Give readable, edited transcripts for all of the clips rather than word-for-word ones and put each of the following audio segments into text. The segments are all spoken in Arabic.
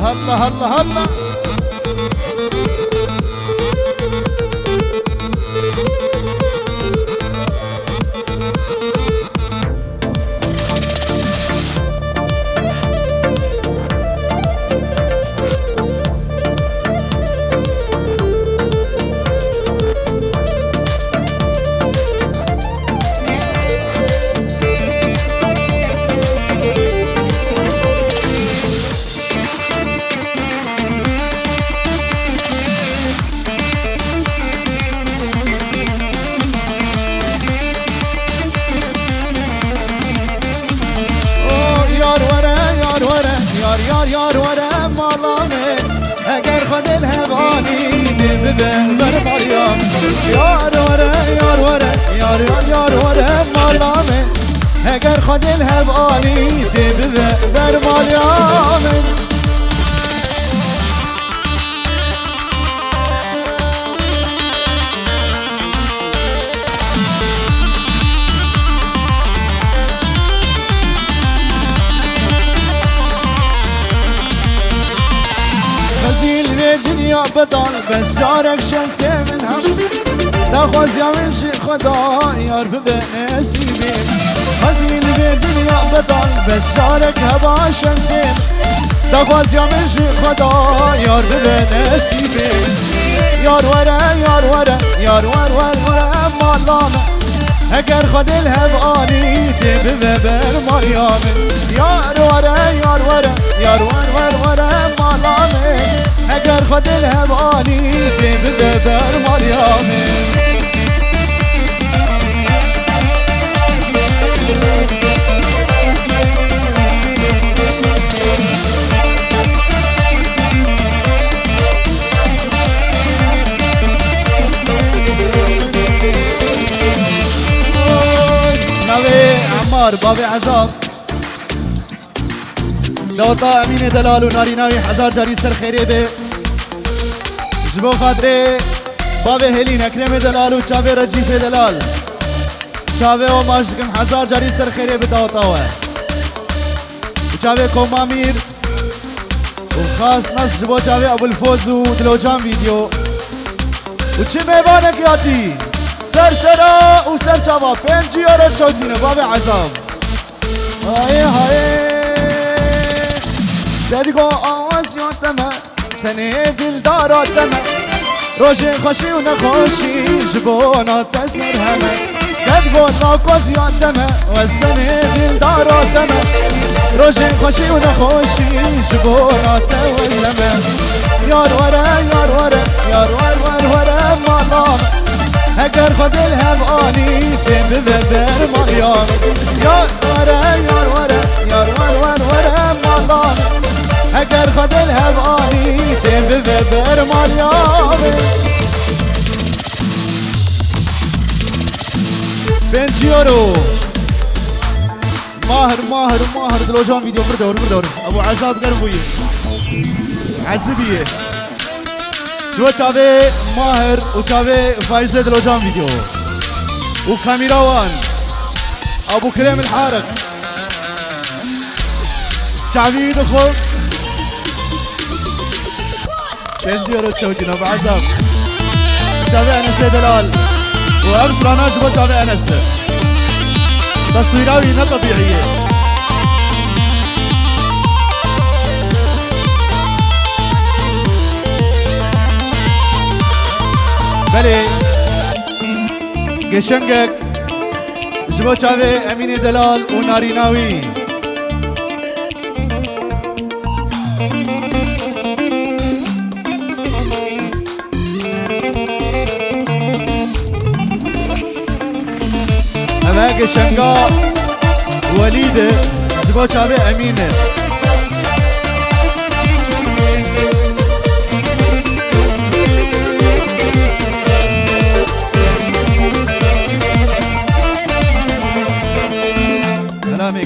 هلا هلا هلا یار ورم مالامه اگر خود الهوانی دل ببن بر مریم یار ورم مالامه اگر خود الهوانی دل ببن بر مریم دنیا بدان بس جارك شنسه من هم دخواز يا من شي خدا يار ببه نسيبي خزين دنیا بدان بس جارك هبا شنسه دخواز يا من شي خدا يار ببه نسيبي يار ورا مالامه اگر خود الهباني تبه بر مريم يار ورا مالامه اگر خود الهوانی تبه بر مریم نوی عمار باب عذاب دوتا امین دلال و ناری نوی هزار جاری سر خیره به جبو خاطره باب هلین اکرم دلال و چاوه رجیف دلال چاوه و ماشکم هزار جاری سر خیره به دوتا و چاوه کومامیر و خاص نس جبو چاوه ابوالفوز و دلوجان ویدیو و چه میبانک یادی سر سرا و سر چاوه پنجی و رچوتینه باب عذاب های دادگو آواز یادمه تنه دل داراتمه روژه خوشی و نخوشی جبونات تسر همه دادگو ناکوز یادمه و سنه دل داراتمه روژه خوشی و نخوشی جبونات توزمه یار ورا مالام اگر خود الهوانی تم ببر مریم یار ورا مالام اگر خود الهوانی تم ببر مریم بنجیارو ماهر دلوجان ویدیو بردور ابو عذاب گرم بویه عذبیه جو چاوه ماهر و چاوه فايزة دلوجان فيديو و كاميراوان ابو كريم الحارق شعبي دخل بنجيرو تشوتين ابو عزام چاوه انس دلال و امس رانا جبو چاوه انس تصويراوي نه طبيعيه بله گشنگک جبو چاوه امین دلال و ناریناوی همه گشنگا ولیده جبو چاوه امینه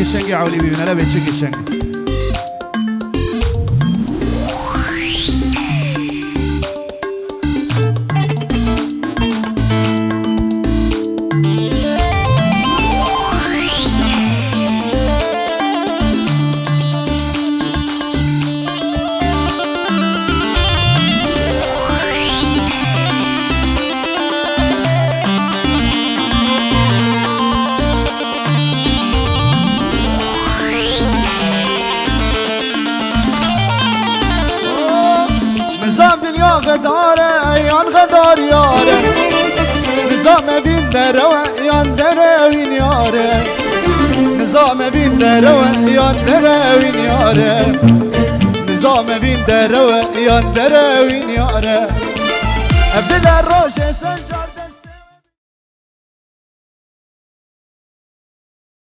قشنقي عولي بينا لا بيتشق قشنقي دنیا غداره یان غدار یاره نظام بین دروه یان دروین یاره نظام بین دروه یان دروین یاره نظام بین دروه یان دروین یاره عبدالله روش سنجا